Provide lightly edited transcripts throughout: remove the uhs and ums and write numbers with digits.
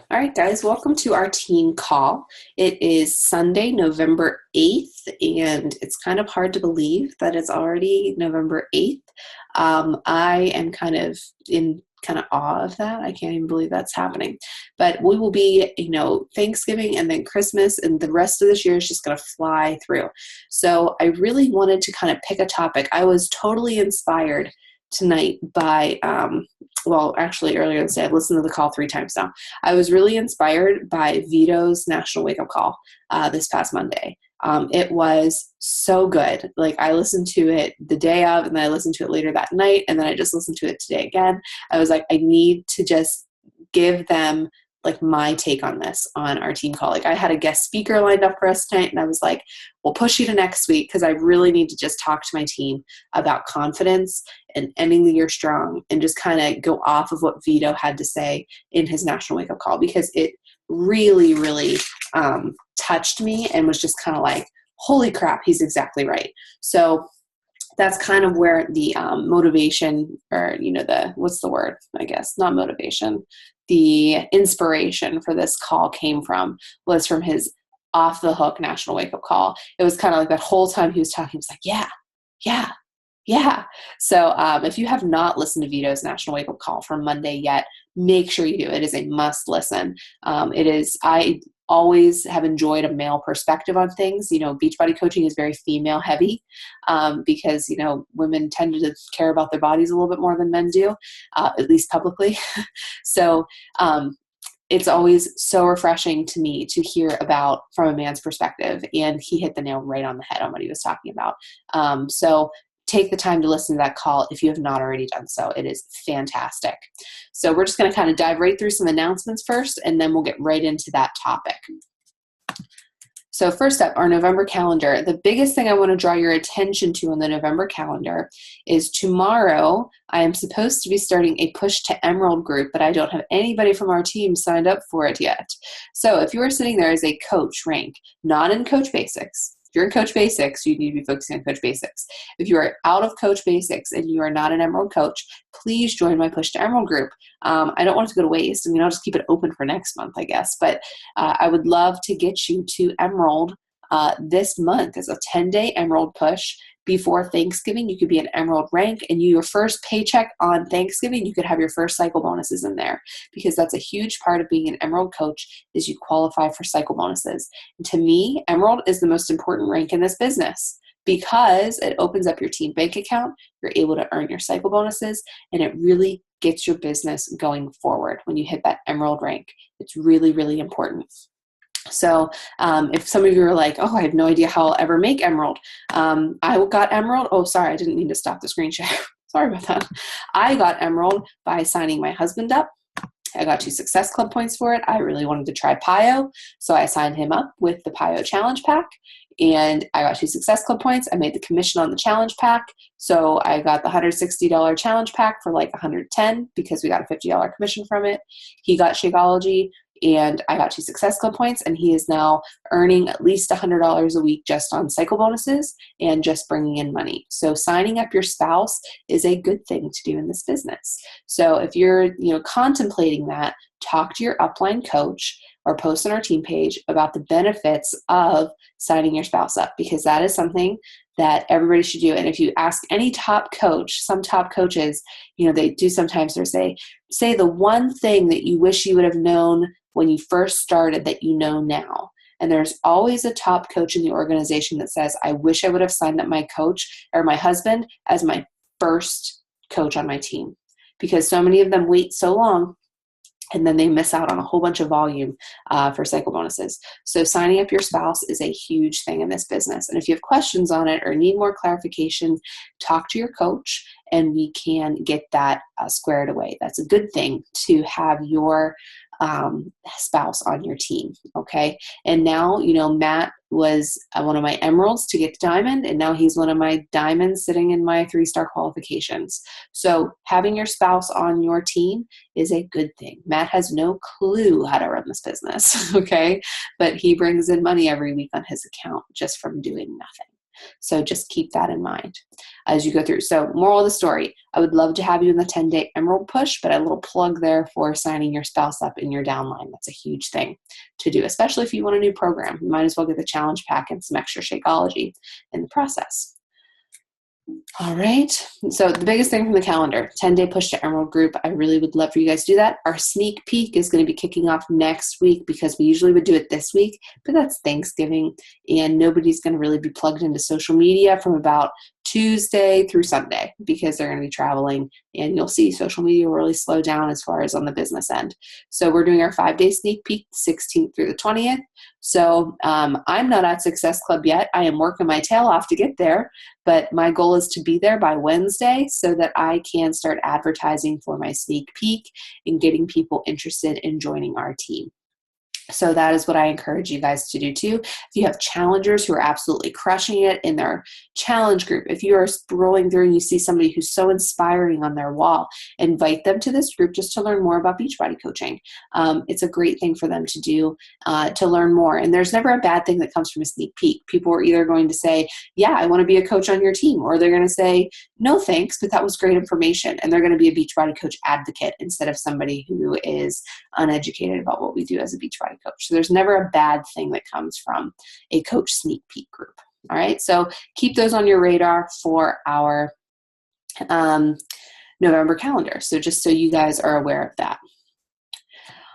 All right, guys, welcome to our team call. It is Sunday, November 8th, and it's kind of hard to believe that it's already November 8th. I am kind of in awe of that. I can't even believe that's happening. But we will be, Thanksgiving and then Christmas, and the rest of this year is just going to fly through. So I really wanted to kind of pick a topic. I was totally inspired tonight by actually earlier this day. I've listened to the call 3 times now. I was really inspired by Vito's National Wake Up Call this past Monday. It was so good. Like, I listened to it the day of, and then I listened to it later that night, and then I just listened to it today again. I was like, I need to just give them like my take on this on our team call. Like, I had a guest speaker lined up for us tonight, and I was like, we'll push you to next week because I really need to just talk to my team about confidence and ending the year strong, and just kind of go off of what Vito had to say in his National Wake Up Call, because it really, really touched me and was just kind of like, holy crap, he's exactly right. So that's kind of where the motivation, or what's the word? I guess not motivation. The inspiration for this call came from, was from his off the hook National Wake Up Call. It was kind of like that whole time he was talking, he was like, yeah, yeah, yeah. So if you have not listened to Vito's National Wake Up Call from Monday yet, make sure you do. It is a must listen. I always have enjoyed a male perspective on things. Beachbody coaching is very female heavy because, women tend to care about their bodies a little bit more than men do, at least publicly. So it's always so refreshing to me to hear about from a man's perspective. And he hit the nail right on the head on what he was talking about. So take the time to listen to that call if you have not already done so. It is fantastic. So we're just going to kind of dive right through some announcements first, and then we'll get right into that topic. So first up, our November calendar. The biggest thing I want to draw your attention to on the November calendar is tomorrow. I am supposed to be starting a Push to Emerald group, but I don't have anybody from our team signed up for it yet. So if you are sitting there as a coach rank, not in Coach Basics, if you're in Coach Basics, you need to be focusing on Coach Basics. If you are out of Coach Basics and you are not an Emerald coach, please join my Push to Emerald group. I don't want it to go to waste. I'll just keep it open for next month, I guess. But I would love to get you to Emerald this month as a 10-day Emerald push. Before Thanksgiving, you could be an Emerald rank, and your first paycheck on Thanksgiving, you could have your first cycle bonuses in there, because that's a huge part of being an Emerald coach, is you qualify for cycle bonuses. And to me, Emerald is the most important rank in this business, because it opens up your team bank account, you're able to earn your cycle bonuses, and it really gets your business going forward when you hit that Emerald rank. It's really, really important. So if some of you are like, oh, I have no idea how I'll ever make Emerald. I got Emerald. Oh, sorry, I didn't mean to stop the screen share. Sorry about that. I got Emerald by signing my husband up. I got 2 Success Club points for it. I really wanted to try PiYo, so I signed him up with the PiYo Challenge Pack, and I got 2 Success Club points. I made the commission on the Challenge Pack, so I got the $160 Challenge Pack for like $110 because we got a $50 commission from it. He got Shakeology, and I got 2 Success Club points, and he is now earning at least $100 a week just on cycle bonuses and just bringing in money. So signing up your spouse is a good thing to do in this business. So if you're contemplating that, talk to your upline coach or post on our team page about the benefits of signing your spouse up, because that is something that everybody should do. And if you ask any top coach, some top coaches, they do sometimes say the one thing that you wish you would have known when you first started that you know now. And there's always a top coach in the organization that says, I wish I would have signed up my coach or my husband as my first coach on my team, because so many of them wait so long, and then they miss out on a whole bunch of volume for cycle bonuses. So signing up your spouse is a huge thing in this business. And if you have questions on it or need more clarification, talk to your coach, and we can get that squared away. That's a good thing to have your spouse on your team. Okay. And now, Matt was one of my emeralds to get to diamond, and now he's one of my diamonds sitting in my 3-star qualifications. So having your spouse on your team is a good thing. Matt has no clue how to run this business. Okay. But he brings in money every week on his account just from doing nothing. So just keep that in mind as you go through. So moral of the story, I would love to have you in the 10-day Emerald Push, but a little plug there for signing your spouse up in your downline. That's a huge thing to do, especially if you want a new program. You might as well get the challenge pack and some extra Shakeology in the process. All right. So the biggest thing from the calendar, 10-day push to Emerald group. I really would love for you guys to do that. Our sneak peek is going to be kicking off next week because we usually would do it this week, but that's Thanksgiving and nobody's going to really be plugged into social media from about Tuesday through Sunday because they're going to be traveling, and you'll see social media will really slow down as far as on the business end. So we're doing our 5-day sneak peek, 16th through the 20th. So I'm not at Success Club yet. I am working my tail off to get there, but my goal is to be there by Wednesday so that I can start advertising for my sneak peek and getting people interested in joining our team. So that is what I encourage you guys to do too. If you have challengers who are absolutely crushing it in their challenge group, if you are scrolling through and you see somebody who's so inspiring on their wall, invite them to this group just to learn more about Beachbody coaching. It's a great thing for them to do to learn more. And there's never a bad thing that comes from a sneak peek. People are either going to say, yeah, I want to be a coach on your team, or they're going to say, no thanks, but that was great information. And they're going to be a Beachbody coach advocate instead of somebody who is uneducated about what we do as a Beachbody coach. So there's never a bad thing that comes from a coach sneak peek group. All right. So keep those on your radar for our November calendar. So just so you guys are aware of that.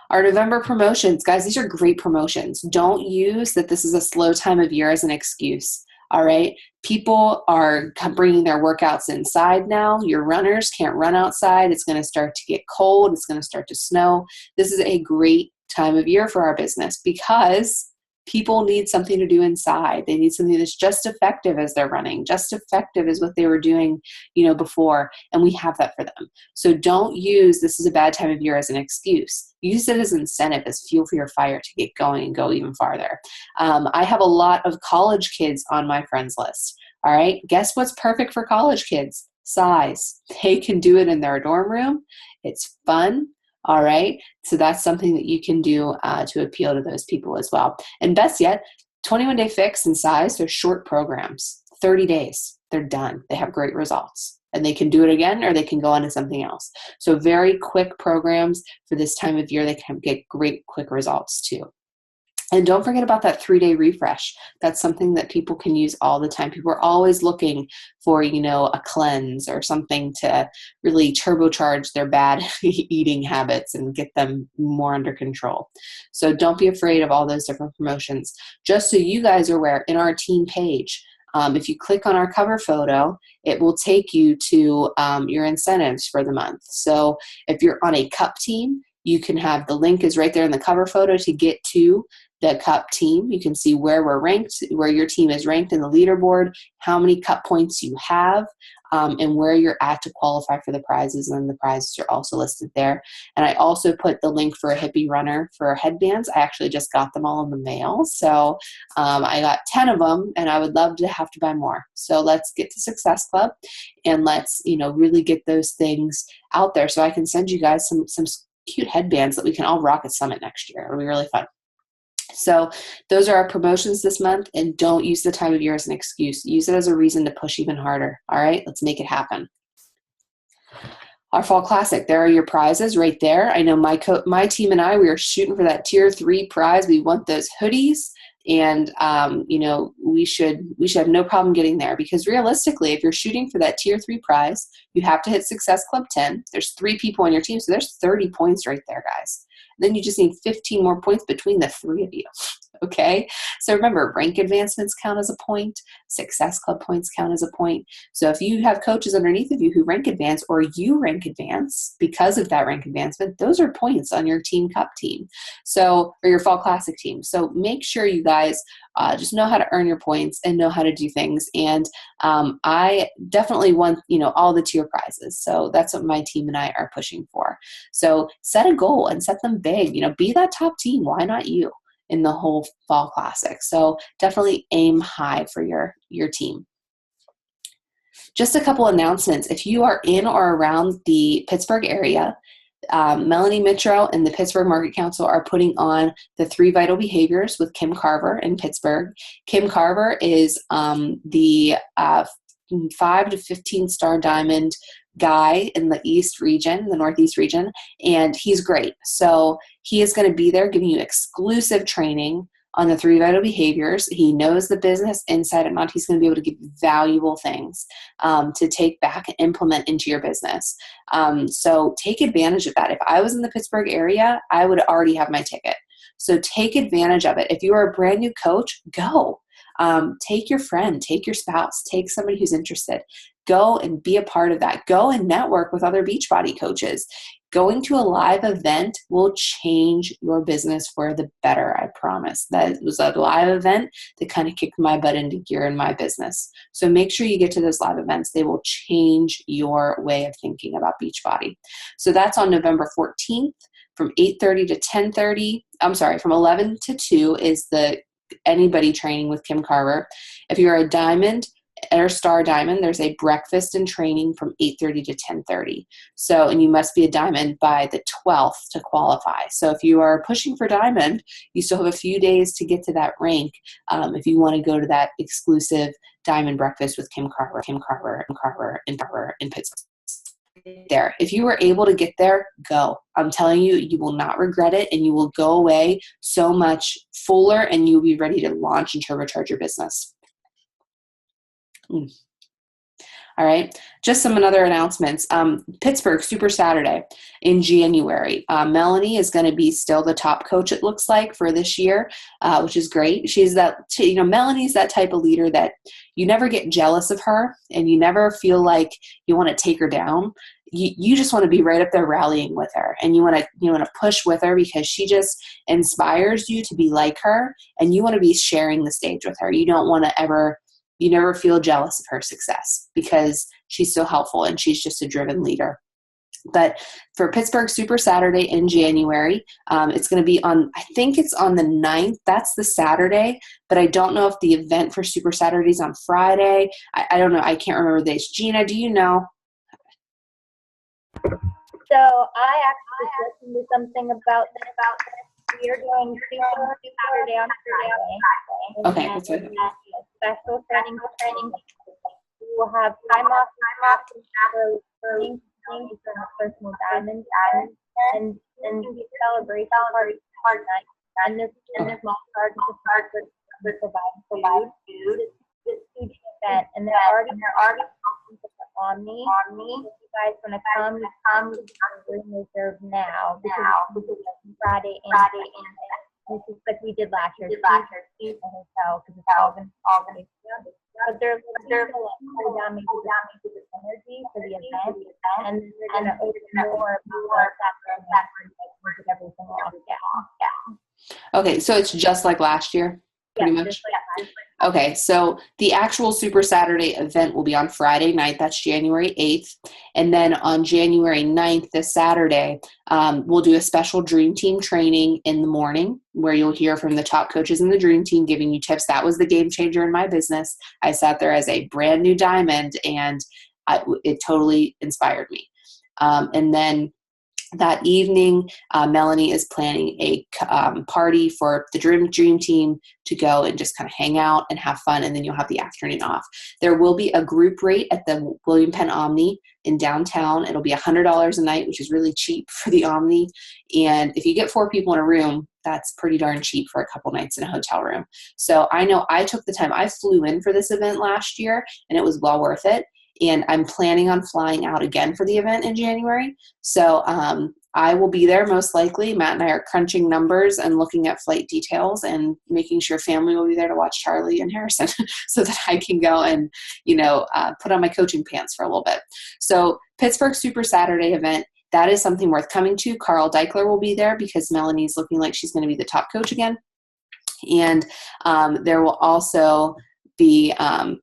Our November promotions, guys, these are great promotions. Don't use that this is a slow time of year as an excuse. All right. People are bringing their workouts inside now. Your runners can't run outside. It's going to start to get cold. It's going to start to snow. This is a great time of year for our business because people need something to do inside. They need something that's just effective as they're running, just effective as what they were doing, before. And we have that for them. So don't use this is a bad time of year as an excuse. Use it as incentive, as fuel for your fire to get going and go even farther. I have a lot of college kids on my friends list. All right. Guess what's perfect for college kids? Size. They can do it in their dorm room. It's fun. All right. So that's something that you can do to appeal to those people as well. And best yet, 21-day fix and size. They're short programs, 30 days. They're done. They have great results and they can do it again or they can go on to something else. So very quick programs for this time of year. They can get great quick results too. And don't forget about that 3-day refresh. That's something that people can use all the time. People are always looking for, a cleanse or something to really turbocharge their bad eating habits and get them more under control. So don't be afraid of all those different promotions. Just so you guys are aware, in our team page, if you click on our cover photo, it will take you to your incentives for the month. So if you're on a cup team, you can have the link is right there in the cover photo to get to the cup team. You can see where we're ranked, where your team is ranked in the leaderboard, how many cup points you have, and where you're at to qualify for the prizes. And the prizes are also listed there. And I also put the link for a hippie runner for headbands. I actually just got them all in the mail. So I got 10 of them and I would love to have to buy more. So let's get to Success Club and let's, really get those things out there so I can send you guys some cute headbands that we can all rock at Summit next year. It'll be really fun. So those are our promotions this month, and don't use the time of year as an excuse. Use it as a reason to push even harder. All right, let's make it happen. Our Fall Classic, there are your prizes right there. I know my team and I, we are shooting for that tier 3 prize. We want those hoodies. And, we should have no problem getting there because realistically, if you're shooting for that tier 3 prize, you have to hit Success Club 10. There's 3 people on your team. So there's 30 points right there, guys. And then you just need 15 more points between the 3 of you. Okay. So remember, rank advancements count as a point. Success Club points count as a point. So if you have coaches underneath of you who rank advance or you rank advance because of that rank advancement, those are points on your team cup team. So, or your Fall Classic team. So make sure you guys just know how to earn your points and know how to do things. And I definitely want, all the tier prizes. So that's what my team and I are pushing for. So set a goal and set them big, be that top team. Why not you in the whole Fall Classic? So definitely aim high for your team. Just a couple announcements. If you are in or around the Pittsburgh area, Melanie Mitro and the Pittsburgh Market Council are putting on the 3 Vital Behaviors with Kim Carver in Pittsburgh. Kim Carver is the 5 to 15 star diamond guy in the East region, the Northeast region, and he's great. So he is going to be there giving you exclusive training on the 3 Vital Behaviors. He knows the business inside and out. He's going to be able to give you valuable things to take back and implement into your business. So take advantage of that. If I was in the Pittsburgh area, I would already have my ticket. So take advantage of it. If you are a brand new coach, go. Take your friend, take your spouse, take somebody who's interested. Go and be a part of that. Go and network with other Beachbody coaches. Going to a live event will change your business for the better, I promise. That was a live event that kind of kicked my butt into gear in my business. So make sure you get to those live events. They will change your way of thinking about Beachbody. So that's on November 14th from 8:30 to 10:30. I'm sorry, from 11 to 2 is the anybody training with Kim Carver. If you're a diamond or star diamond, there's a breakfast and training from 8:30 to 10:30. So, and you must be a diamond by the 12th to qualify. So if you are pushing for diamond, you still have a few days to get to that rank if you want to go to that exclusive diamond breakfast with Kim Carver in Pittsburgh. There. If you were able to get there, go. I'm telling you, you will not regret it, and you will go away so much fuller, and you'll be ready to launch and turbocharge your business. All right. Just some other announcements. Pittsburgh Super Saturday in January. Melanie is going to be still the top coach, it looks like, for this year, which is great. She's that, Melanie's that type of leader that you never get jealous of her, and you never feel like you want to take her down. You just want to be right up there rallying with her, and you want to push with her because she just inspires you to be like her, and you want to be sharing the stage with her. You never feel jealous of her success because she's so helpful and she's just a driven leader. But for Pittsburgh Super Saturday in January, it's going to be I think it's on the 9th. That's the Saturday, but I don't know if the event for Super Saturday is on Friday. I don't know. I can't remember the dates. Gina, do you know? So I actually listened to something about this. We are doing Super Saturday on Friday. Okay, that's right. Special training. We will have time off for training for personal diamonds and the celebration party night. And this small card to provide food. This huge event, and they're already on me. If you guys want to come, we're going to reserve now because it's Friday and this is like we did last year. The hotel because it's all going to. But they're down maybe the energy for the event, and they're going to open more that everything off. Yeah. Okay, so it's just like last year, pretty much. Okay, so the actual Super Saturday event will be on Friday night. That's January 8th. And then on January 9th, this Saturday, we'll do a special Dream Team training in the morning where you'll hear from the top coaches in the Dream Team giving you tips. That was the game changer in my business. I sat there as a brand new diamond, and it totally inspired me. And then that evening, Melanie is planning a party for the Dream Team to go and just kind of hang out and have fun, and then you'll have the afternoon off. There will be a group rate at the William Penn Omni in downtown. It'll be $100 a night, which is really cheap for the Omni. And if you get 4 people in a room, that's pretty darn cheap for a couple nights in a hotel room. So I know I took the time. I flew in for this event last year, and it was well worth it. And I'm planning on flying out again for the event in January. So I will be there most likely. Matt and I are crunching numbers and looking at flight details and making sure family will be there to watch Charlie and Harrison so that I can go and, put on my coaching pants for a little bit. So Pittsburgh Super Saturday event, that is something worth coming to. Carl Deichler will be there because Melanie's looking like she's going to be the top coach again. And there will also be trying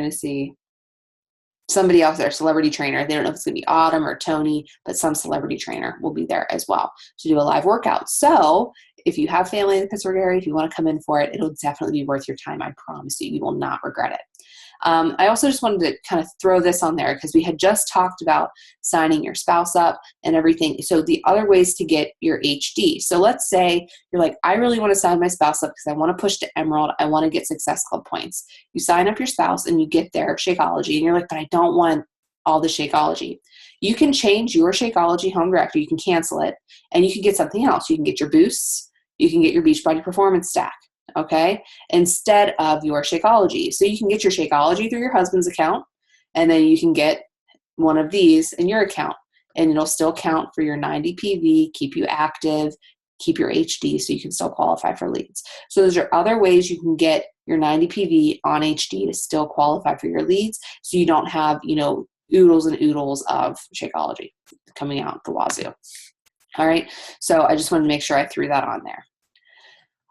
to see somebody else there, celebrity trainer. They don't know if it's going to be Autumn or Tony, but some celebrity trainer will be there as well to do a live workout. So if you have family in the Pittsburgh area, if you want to come in for it, it'll definitely be worth your time. I promise you, you will not regret it. I also just wanted to kind of throw this on there because we had just talked about signing your spouse up and everything. So the other ways to get your HD. So let's say you're like, I really want to sign my spouse up because I want to push to Emerald. I want to get Success Club points. You sign up your spouse and you get their Shakeology, and you're like, but I don't want all the Shakeology. You can change your Shakeology home directory. You can cancel it, and you can get something else. You can get your boosts. You can get your Beachbody Performance Stack, okay, instead of your Shakeology. So you can get your Shakeology through your husband's account, and then you can get one of these in your account, and it'll still count for your 90 PV, keep you active, keep your HD, so you can still qualify for leads. So those are other ways you can get your 90 PV on HD to still qualify for your leads, so you don't have, oodles and oodles of Shakeology coming out the wazoo. All right, so I just wanted to make sure I threw that on there.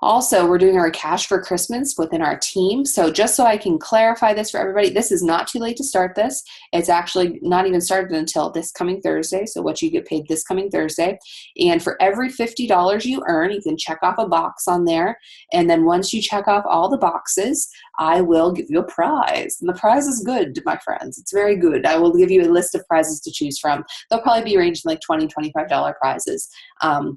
Also, we're doing our Cash for Christmas within our team. So just so I can clarify this for everybody, this is not too late to start this. It's actually not even started until this coming Thursday. So what you get paid this coming Thursday. And for every $50 you earn, you can check off a box on there. And then once you check off all the boxes, I will give you a prize. And the prize is good, my friends. It's very good. I will give you a list of prizes to choose from. They'll probably be ranging like $20, $25 prizes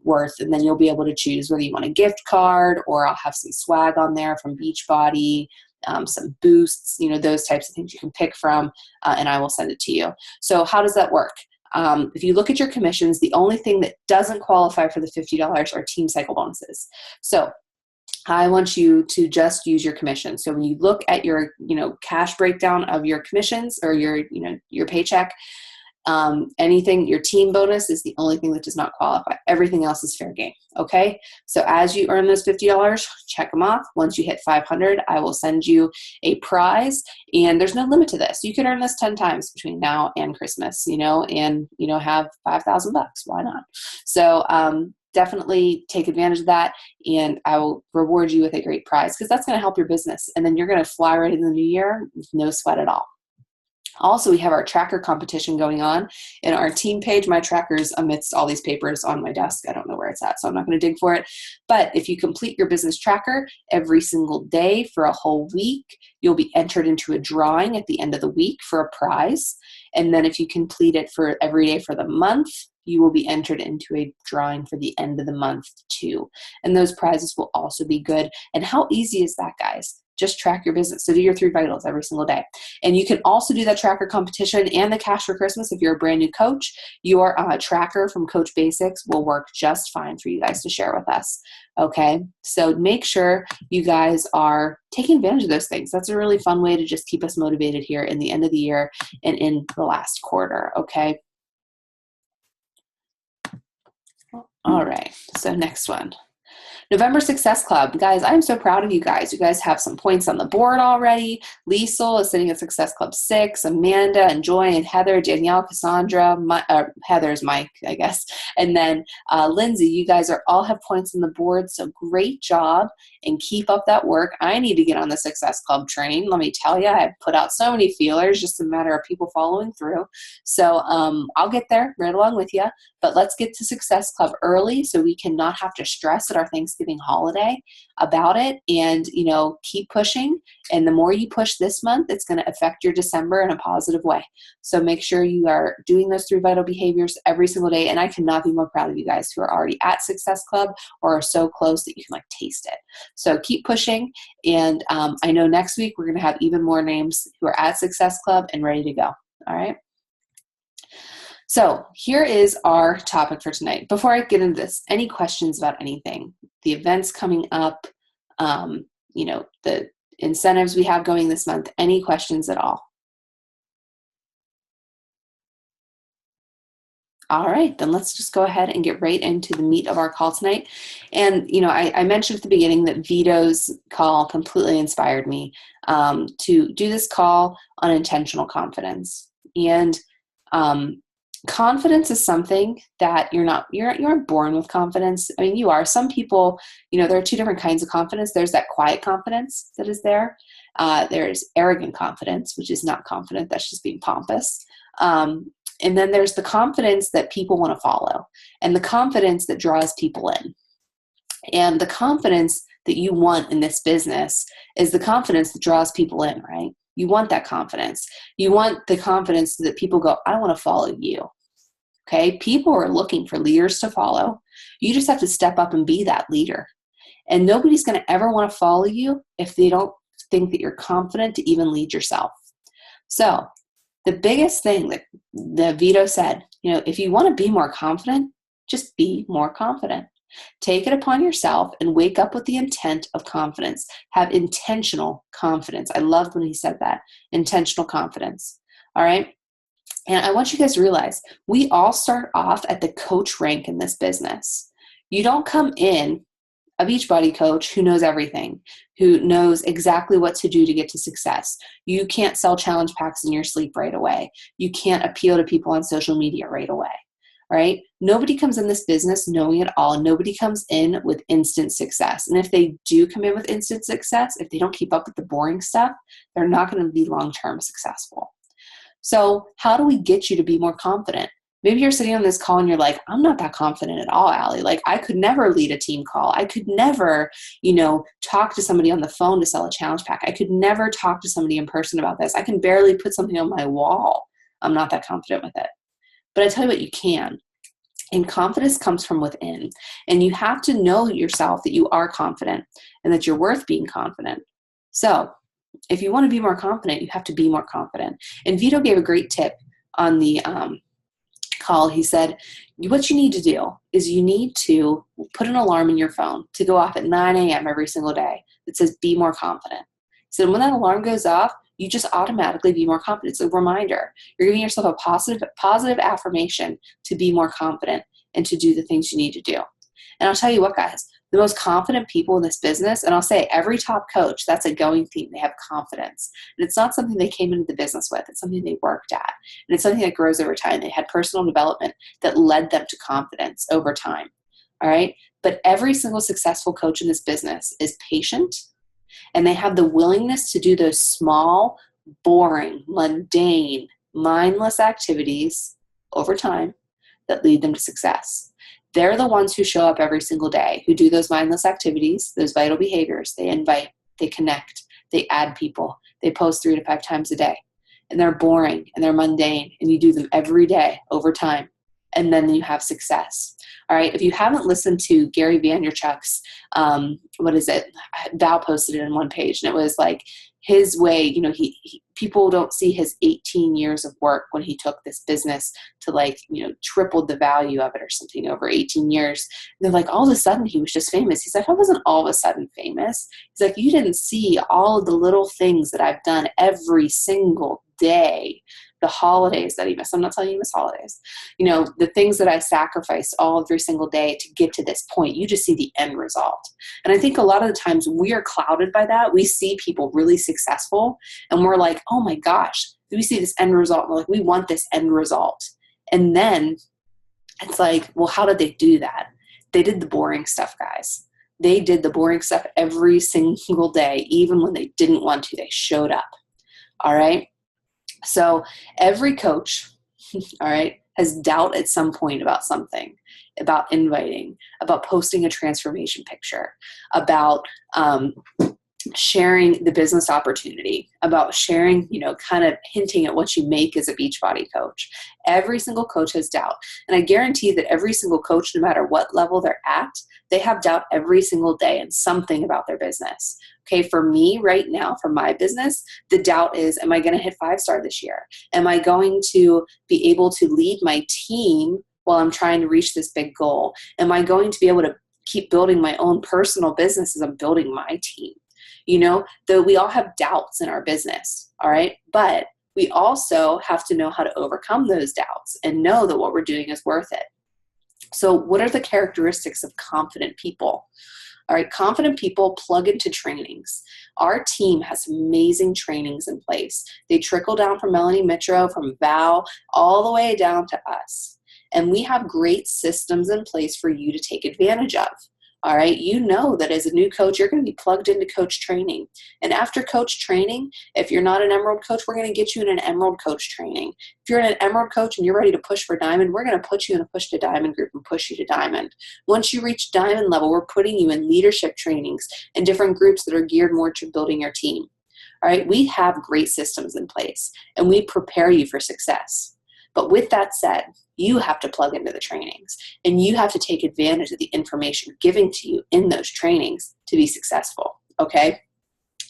worth. And then you'll be able to choose whether you want a gift card, or I'll have some swag on there from Beachbody, some boosts, those types of things you can pick from, and I will send it to you. So how does that work? If you look at your commissions, the only thing that doesn't qualify for the $50 are team cycle bonuses. So I want you to just use your commission. So when you look at your, cash breakdown of your commissions or your paycheck, anything, your team bonus is the only thing that does not qualify. Everything else is fair game. Okay. So as you earn those $50, check them off. Once you hit 500, I will send you a prize, and there's no limit to this. You can earn this 10 times between now and Christmas, and, have $5,000. Why not? So, definitely take advantage of that, and I will reward you with a great prize because that's going to help your business. And then you're going to fly right into the new year with no sweat at all. Also, we have our tracker competition going on in our team page. My tracker's amidst all these papers on my desk. I don't know where it's at, so I'm not going to dig for it. But if you complete your business tracker every single day for a whole week, you'll be entered into a drawing at the end of the week for a prize. And then if you complete it for every day for the month, you will be entered into a drawing for the end of the month too. And those prizes will also be good. And how easy is that, guys? Just track your business. So do your 3 vitals every single day. And you can also do that tracker competition and the Cash for Christmas if you're a brand new coach. Your tracker from Coach Basics will work just fine for you guys to share with us. Okay, so make sure you guys are taking advantage of those things. That's a really fun way to just keep us motivated here in the end of the year and in the last quarter. Okay. All right, so next one. November Success Club. Guys, I'm so proud of you guys. You guys have some points on the board already. Liesel is sitting at Success Club 6. Amanda and Joy and Heather, Danielle, Cassandra, Heather's Mike, I guess. And then Lindsay, you guys all have points on the board. So great job and keep up that work. I need to get on the Success Club train. Let me tell you, I've put out so many feelers, just a matter of people following through. So I'll get there right along with you. But let's get to Success Club early so we can not have to stress at our Thanksgiving holiday about it, and keep pushing. And the more you push this month, it's going to affect your December in a positive way. So make sure you are doing those 3 vital behaviors every single day. And I cannot be more proud of you guys who are already at Success Club or are so close that you can taste it. So keep pushing. And I know next week we're going to have even more names who are at Success Club and ready to go. All right. So here is our topic for tonight. Before I get into this, any questions about anything? The events coming up, the incentives we have going this month, any questions at all? All right, then let's just go ahead and get right into the meat of our call tonight. And, I mentioned at the beginning that Vito's call completely inspired me to do this call on intentional confidence. And confidence is something that you aren't born with confidence. I mean, you are. Some people, there are 2 different kinds of confidence. There's that quiet confidence that is there. There's arrogant confidence, which is not confident. That's just being pompous. And then there's the confidence that people want to follow, and the confidence that draws people in. And the confidence that you want in this business is the confidence that draws people in, right? You want that confidence. You want the confidence that people go, I want to follow you. Okay? People are looking for leaders to follow. You just have to step up and be that leader. And nobody's going to ever want to follow you if they don't think that you're confident to even lead yourself. So the biggest thing that Vito said, if you want to be more confident, just be more confident. Take it upon yourself and wake up with the intent of confidence. Have intentional confidence. I loved when he said that. Intentional confidence. All right? And I want you guys to realize we all start off at the coach rank in this business. You don't come in a Beachbody coach who knows everything, who knows exactly what to do to get to success. You can't sell challenge packs in your sleep right away. You can't appeal to people on social media right away. Right? Nobody comes in this business knowing it all. Nobody comes in with instant success. And if they do come in with instant success, if they don't keep up with the boring stuff, they're not going to be long-term successful. So how do we get you to be more confident? Maybe you're sitting on this call and you're like, I'm not that confident at all, Allie. Like, I could never lead a team call. I could never, talk to somebody on the phone to sell a challenge pack. I could never talk to somebody in person about this. I can barely put something on my wall. I'm not that confident with it. But I tell you what, you can. And confidence comes from within. And you have to know yourself that you are confident and that you're worth being confident. So if you want to be more confident, you have to be more confident. And Vito gave a great tip on the call. He said, what you need to do is you need to put an alarm in your phone to go off at 9 a.m. every single day that says, be more confident. He said, when that alarm goes off, you just automatically be more confident. It's a reminder. You're giving yourself a positive affirmation to be more confident and to do the things you need to do. And I'll tell you what, guys, the most confident people in this business, and I'll say every top coach, that's a going theme. They have confidence. And it's not something they came into the business with. It's something they worked at. And it's something that grows over time. They had personal development that led them to confidence over time. All right? But every single successful coach in this business is patient, and they have the willingness to do those small, boring, mundane, mindless activities over time that lead them to success. They're the ones who show up every single day, who do those mindless activities, those vital behaviors. They invite, they connect, they add people, they post 3 to 5 times a day. And they're boring and they're mundane, and you do them every day over time. And then you have success. All right. If you haven't listened to Gary Vaynerchuk's, Val posted it in one page, and it was like his way, people don't see his 18 years of work when he took this business to tripled the value of it or something over 18 years. And they're like, all of a sudden he was just famous. He's like, I wasn't all of a sudden famous. He's like, you didn't see all of the little things that I've done every single day. The holidays that he missed. I'm not telling you he missed holidays. The things that I sacrificed every single day to get to this point. You just see the end result. And I think a lot of the times we are clouded by that. We see people really successful and we're like, oh my gosh, we see this end result. We're like, we want this end result. And then it's like, well, how did they do that? They did the boring stuff, guys. They did the boring stuff every single day, even when they didn't want to. They showed up. All right. So every coach, all right, has doubt at some point about something, about inviting, about posting a transformation picture, about sharing the business opportunity, about sharing, kind of hinting at what you make as a Beachbody coach. Every single coach has doubt. And I guarantee that every single coach, no matter what level they're at, they have doubt every single day in something about their business. Okay, for me right now, for my business, the doubt is, am I going to hit 5-star this year? Am I going to be able to lead my team while I'm trying to reach this big goal? Am I going to be able to keep building my own personal business as I'm building my team? Though we all have doubts in our business, all right? But we also have to know how to overcome those doubts and know that what we're doing is worth it. So what are the characteristics of confident people? All right, confident people plug into trainings. Our team has amazing trainings in place. They trickle down from Melanie Mitro, from Val, all the way down to us. And we have great systems in place for you to take advantage of. All right, that as a new coach, you're going to be plugged into coach training. And after coach training, if you're not an Emerald coach, we're going to get you in an Emerald coach training. If you're an Emerald coach and you're ready to push for Diamond, we're going to put you in a push to Diamond group and push you to Diamond. Once you reach Diamond level, we're putting you in leadership trainings and different groups that are geared more to building your team. All right. We have great systems in place and we prepare you for success. But with that said, you have to plug into the trainings and you have to take advantage of the information given to you in those trainings to be successful. Okay.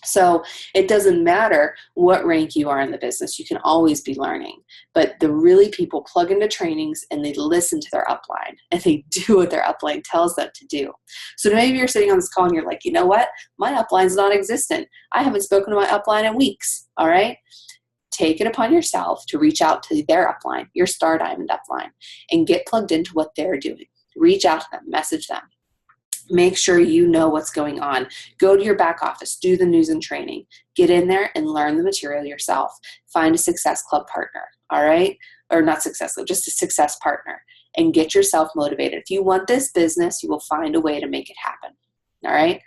So it doesn't matter what rank you are in the business. You can always be learning. But the really people plug into trainings and they listen to their upline and they do what their upline tells them to do. So maybe you're sitting on this call and you're like, you know what? My upline's non-existent. I haven't spoken to my upline in weeks. All right. Take it upon yourself to reach out to their upline, your Star Diamond upline, and get plugged into what they're doing. Reach out to them, message them. Make sure you know what's going on. Go to your back office, do the news and training, get in there and learn the material yourself. Find a Success Club partner, all right? Or not Success Club, just a success partner, and get yourself motivated. If you want this business, you will find a way to make it happen, all right?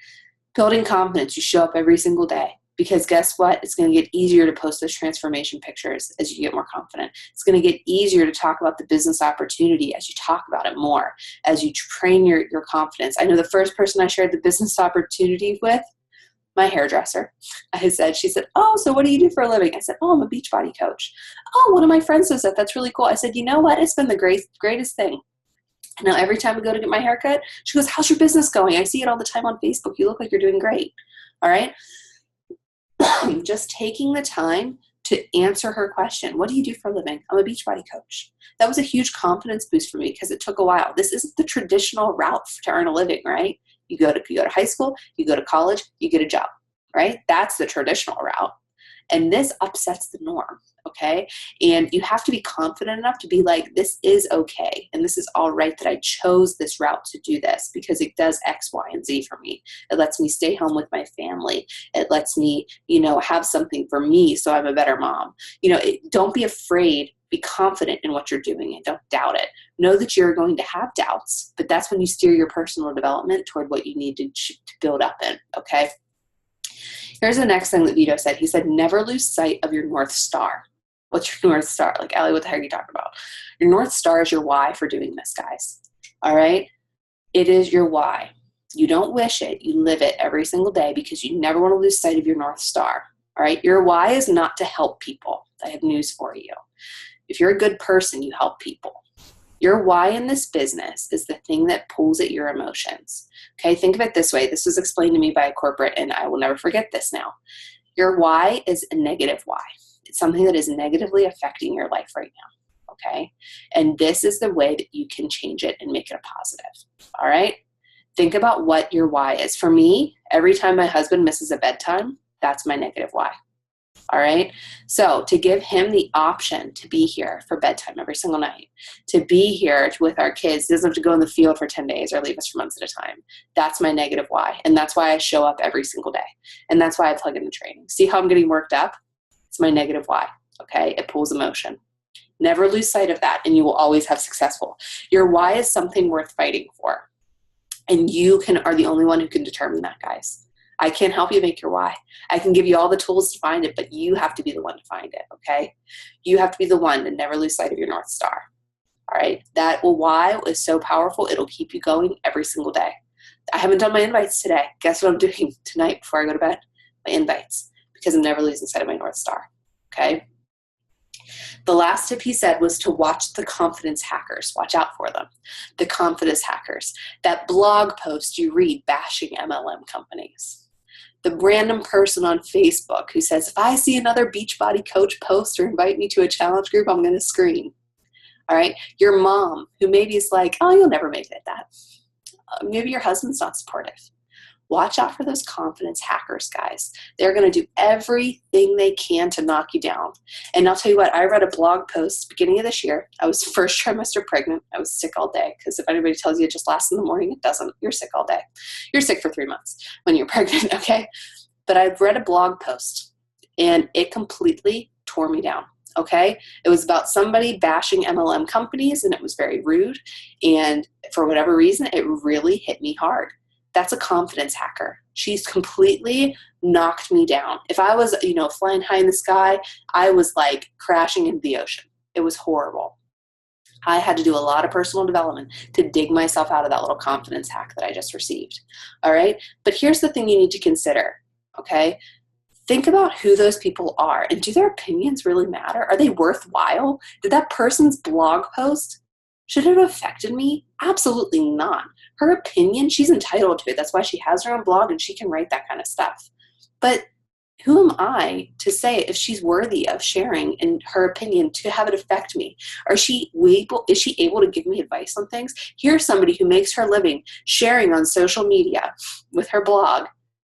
Building confidence, you show up every single day. Because guess what? It's going to get easier to post those transformation pictures as you get more confident. It's going to get easier to talk about the business opportunity as you talk about it more, as you train your confidence. I know the first person I shared the business opportunity with, my hairdresser. She said, oh, so what do you do for a living? I said, oh, I'm a Beachbody coach. Oh, one of my friends says that. That's really cool. I said, you know what? It's been the greatest thing. And now every time I go to get my haircut, she goes, how's your business going? I see it all the time on Facebook. You look like you're doing great. All right. Just taking the time to answer her question. What do you do for a living? I'm a Beachbody coach. That was a huge confidence boost for me because it took a while. This isn't the traditional route to earn a living, right? You go to high school, you go to college, you get a job, right? That's the traditional route. And this upsets the norm, okay? And you have to be confident enough to be like, this is okay. And this is all right that I chose this route to do this because it does X, Y, and Z for me. It lets me stay home with my family. It lets me, have something for me so I'm a better mom. Don't be afraid. Be confident in what you're doing and don't doubt it. Know that you're going to have doubts, but that's when you steer your personal development toward what you need to build up in, okay? Here's the next thing that Vito said. He said, never lose sight of your North Star. What's your North Star? Like, Allie, what the heck are you talking about? Your North Star is your why for doing this, guys. All right? It is your why. You don't wish it. You live it every single day because you never want to lose sight of your North Star. All right? Your why is not to help people. I have news for you. If you're a good person, you help people. Your why in this business is the thing that pulls at your emotions. Okay, think of it this way. This was explained to me by a corporate, and I will never forget this now. Your why is a negative why. It's something that is negatively affecting your life right now. Okay, and this is the way that you can change it and make it a positive. All right, think about what your why is. For me, every time my husband misses a bedtime, that's my negative why. All right. So to give him the option to be here for bedtime every single night, to be here with our kids, doesn't have to go in the field for 10 days or leave us for months at a time. That's my negative why. And that's why I show up every single day. And that's why I plug in the training. See how I'm getting worked up? It's my negative why. Okay. It pulls emotion. Never lose sight of that. And you will always have successful. Your why is something worth fighting for. And you are the only one who can determine that, guys. I can't help you make your why. I can give you all the tools to find it, but you have to be the one to find it, okay? You have to be the one to never lose sight of your North Star, all right? That why is so powerful, it'll keep you going every single day. I haven't done my invites today. Guess what I'm doing tonight before I go to bed? My invites, because I'm never losing sight of my North Star, okay? The last tip he said was to watch the confidence hackers. Watch out for them. The confidence hackers. That blog post you read bashing MLM companies. The random person on Facebook who says, if I see another Beachbody coach post or invite me to a challenge group, I'm going to scream. All right. Your mom who maybe is like, oh, you'll never make it at that. Maybe your husband's not supportive. Watch out for those confidence hackers, guys. They're going to do everything they can to knock you down. And I'll tell you what, I read a blog post beginning of this year. I was first trimester pregnant. I was sick all day because if anybody tells you it just lasts in the morning, it doesn't. You're sick all day. You're sick for 3 months when you're pregnant, okay? But I've read a blog post and it completely tore me down. Okay. It was about somebody bashing MLM companies and it was very rude. And for whatever reason, it really hit me hard. That's a confidence hacker. She's completely knocked me down. If I was, flying high in the sky, I was like crashing into the ocean. It was horrible. I had to do a lot of personal development to dig myself out of that little confidence hack that I just received. All right. But here's the thing you need to consider. Okay. Think about who those people are, and do their opinions really matter? Are they worthwhile? Did that person's blog post, should it have affected me? Absolutely not. Her opinion, she's entitled to it. That's why she has her own blog and she can write that kind of stuff. But who am I to say if she's worthy of sharing in her opinion to have it affect me? Is she able to give me advice on things? Here's somebody who makes her living sharing on social media with her blog,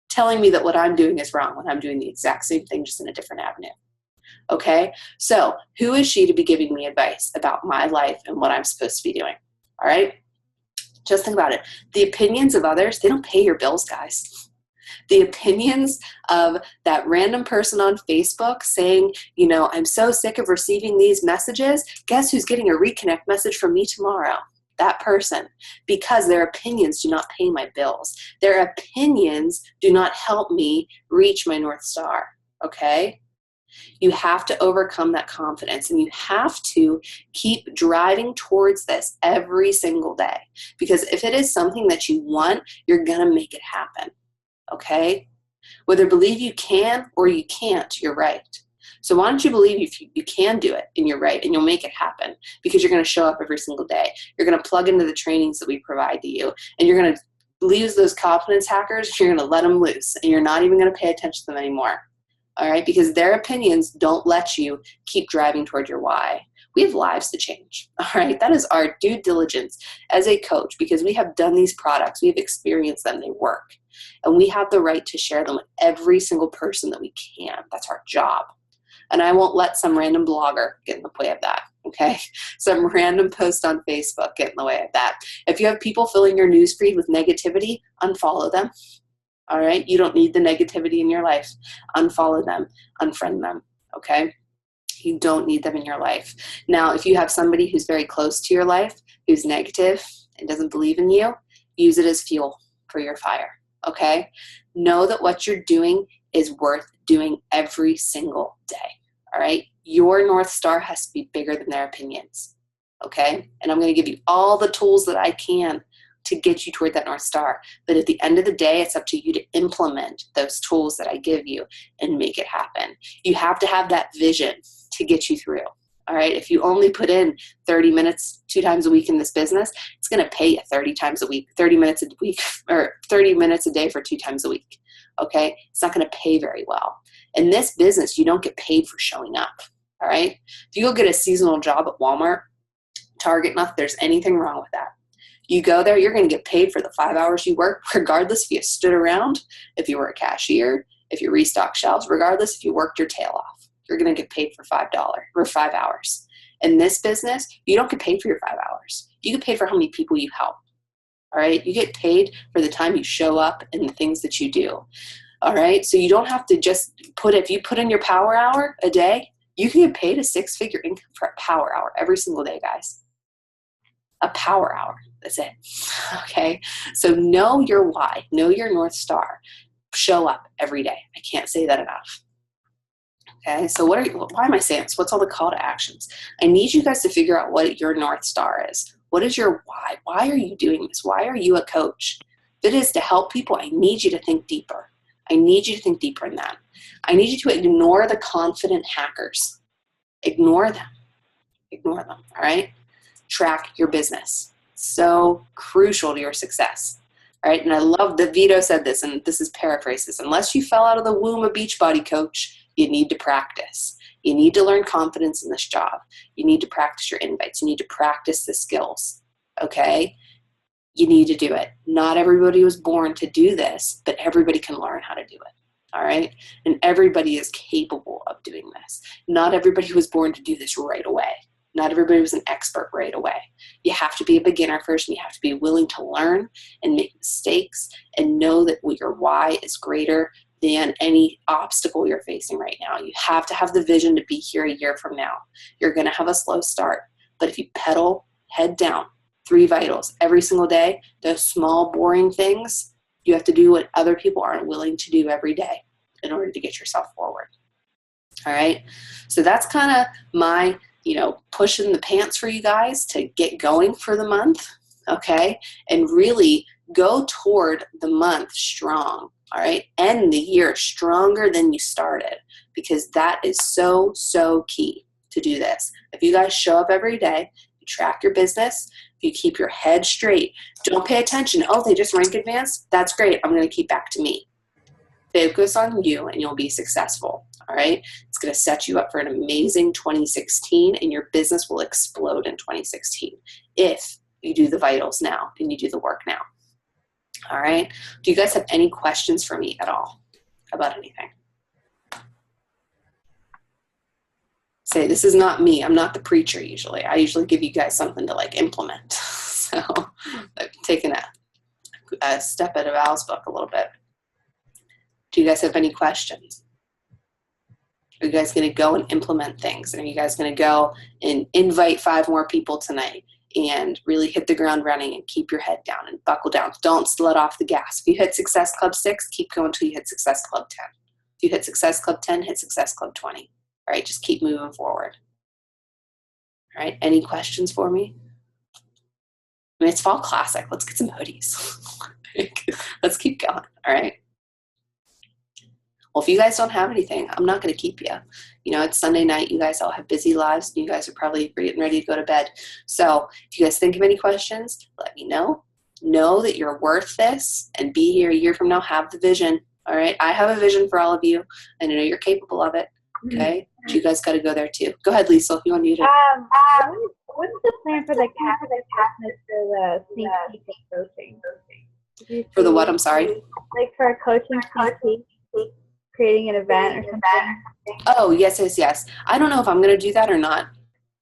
telling me that what I'm doing is wrong when I'm doing the exact same thing, just in a different avenue. Okay, so who is she to be giving me advice about my life and what I'm supposed to be doing? All right, just think about it. The opinions of others, they don't pay your bills, guys. The opinions of that random person on Facebook saying, you know, I'm so sick of receiving these messages. Guess who's getting a reconnect message from me tomorrow? That person, because their opinions do not pay my bills. Their opinions do not help me reach my North Star, okay? You have to overcome that confidence, and you have to keep driving towards this every single day, because if it is something that you want, you're going to make it happen, okay? Whether believe you can or you can't, you're right. So why don't you believe you can do it and you're right, and you'll make it happen, because you're going to show up every single day. You're going to plug into the trainings that we provide to you, and you're going to lose those confidence hackers. You're going to let them loose, and you're not even going to pay attention to them anymore. All right, because their opinions don't let you keep driving toward your why. We have lives to change. All right, that is our due diligence as a coach, because we have done these products, we have experienced them, they work, and we have the right to share them with every single person that we can. That's our job. And I won't let some random blogger get in the way of that, okay? Some random post on Facebook get in the way of that. If you have people filling your newsfeed with negativity, unfollow them. All right, you don't need the negativity in your life. Unfollow them, unfriend them, okay? You don't need them in your life. Now, if you have somebody who's very close to your life, who's negative and doesn't believe in you, use it as fuel for your fire, okay? Know that what you're doing is worth doing every single day, all right? Your North Star has to be bigger than their opinions, okay? And I'm going to give you all the tools that I can to get you toward that North Star. But at the end of the day, it's up to you to implement those tools that I give you and make it happen. You have to have that vision to get you through. All right. If you only put in 30 minutes 2 times a week in this business, it's going to pay you 30 times a week, 30 minutes a week, or 30 minutes a day for 2 times a week. Okay. It's not going to pay very well. In this business, you don't get paid for showing up. All right. If you go get a seasonal job at Walmart, Target, not that there's anything wrong with that. You go there, you're going to get paid for the 5 hours you work, regardless if you stood around, if you were a cashier, if you restocked shelves, regardless if you worked your tail off. You're going to get paid for $5 or 5 hours. In this business, you don't get paid for your 5 hours. You get paid for how many people you help. All right? You get paid for the time you show up and the things that you do. All right? So you don't have to just if you put in your power hour a day, you can get paid a 6-figure income for a power hour every single day, guys. A power hour. That's it. Okay. So know your why, know your North Star, show up every day. I can't say that enough. Okay. So why am I saying this? What's all the call to actions? I need you guys to figure out what your North Star is. What is your why? Why are you doing this? Why are you a coach? If it is to help people, I need you to think deeper. I need you to think deeper in that. I need you to ignore the confident hackers. Ignore them. Ignore them. All right. Track your business. So crucial to your success. All right. And I love that Vito said this, and this is paraphrases. Unless you fell out of the womb a Beachbody coach, you need to practice. You need to learn confidence in this job. You need to practice your invites. You need to practice the skills. Okay. You need to do it. Not everybody was born to do this, but everybody can learn how to do it. All right. And everybody is capable of doing this. Not everybody was born to do this right away. Not everybody was an expert right away. You have to be a beginner first, and you have to be willing to learn and make mistakes and know that your why is greater than any obstacle you're facing right now. You have to have the vision to be here a year from now. You're going to have a slow start, but if you pedal head down, 3 vitals every single day, those small, boring things, you have to do what other people aren't willing to do every day in order to get yourself forward. All right. So that's kind of my pushing the pants for you guys to get going for the month, okay? And really go toward the month strong, All right. End the year stronger than you started, because that is so, so key to do this. If you guys show up every day, you track your business, if you keep your head straight, don't pay attention. Oh, they just rank advanced. That's great. I'm going to keep back to me. Focus on you and you'll be successful. All right. It's going to set you up for an amazing 2016, and your business will explode in 2016 if you do the vitals now and you do the work now. All right. Do you guys have any questions for me at all about anything? Say, this is not me. I'm not the preacher usually. I usually give you guys something to like implement. So I've taken a step out of Al's book a little bit. Do you guys have any questions? Are you guys going to go and implement things? And are you guys going to go and invite 5 more people tonight and really hit the ground running and keep your head down and buckle down? Don't let off the gas. If you hit Success Club 6, keep going until you hit Success Club 10. If you hit Success Club 10, hit Success Club 20. All right, just keep moving forward. All right, any questions for me? I mean, it's fall classic. Let's get some hoodies. Let's keep going, all right? Well, if you guys don't have anything, I'm not going to keep you. You know, it's Sunday night. You guys all have busy lives, and you guys are probably getting ready to go to bed. So if you guys think of any questions, let me know. Know that you're worth this, and be here a year from now. Have the vision, all right? I have a vision for all of you, and I know you're capable of it, okay? But you guys got to go there too. Go ahead, Lisa, if you want to. What's the plan for the sneak peek coaching? For the what? I'm sorry? Like for a coaching sneak peek, creating an event or something? Oh, yes. I don't know if I'm going to do that or not.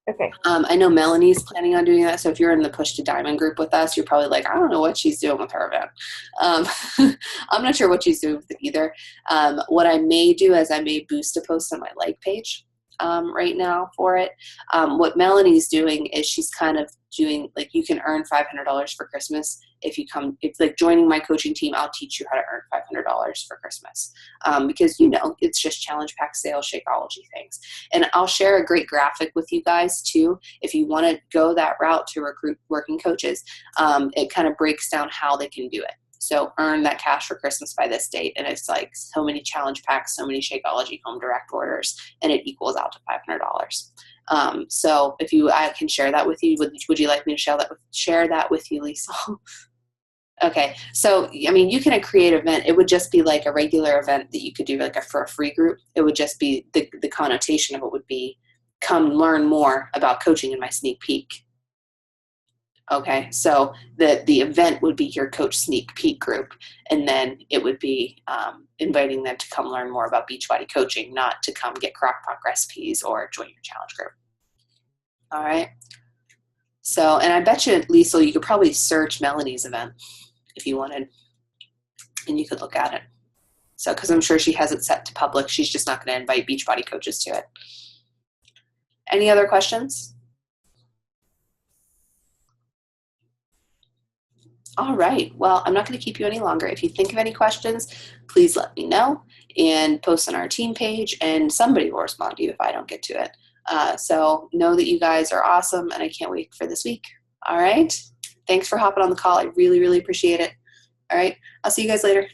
Okay. I know Melanie's planning on doing that. So if you're in the Push to Diamond group with us, you're probably like, I don't know what she's doing with her event. I'm not sure what she's doing with it either. What I may do is I may boost a post on my like page right now for it. What Melanie's doing is she's kind of doing, like, you can earn $500 for Christmas if you come. It's like joining my coaching team. I'll teach you how to earn $500 for Christmas because, you know, it's just challenge pack sales, Shakeology things. And I'll share a great graphic with you guys too if you want to go that route to recruit working coaches. It kind of breaks down how they can do it. So earn that cash for Christmas by this date. And it's like so many challenge packs, so many Shakeology home direct orders, and it equals out to $500. So if I can share that with you, would you like me to share that with you, Lisa? Okay. So, I mean, you can create an event. It would just be like a regular event that you could do like for a free group. It would just be the connotation of it would be, come learn more about coaching in my sneak peek. Okay, so the event would be your coach sneak peek group, and then it would be inviting them to come learn more about Beachbody coaching, not to come get crock-pot recipes or join your challenge group. All right. So, and I bet you, Lisa, you could probably search Melanie's event if you wanted, and you could look at it. So, because I'm sure she has it set to public, she's just not going to invite Beachbody coaches to it. Any other questions? All right. Well, I'm not going to keep you any longer. If you think of any questions, please let me know and post on our team page, and somebody will respond to you if I don't get to it. So know that you guys are awesome, and I can't wait for this week. All right. Thanks for hopping on the call. I really, really appreciate it. All right. I'll see you guys later.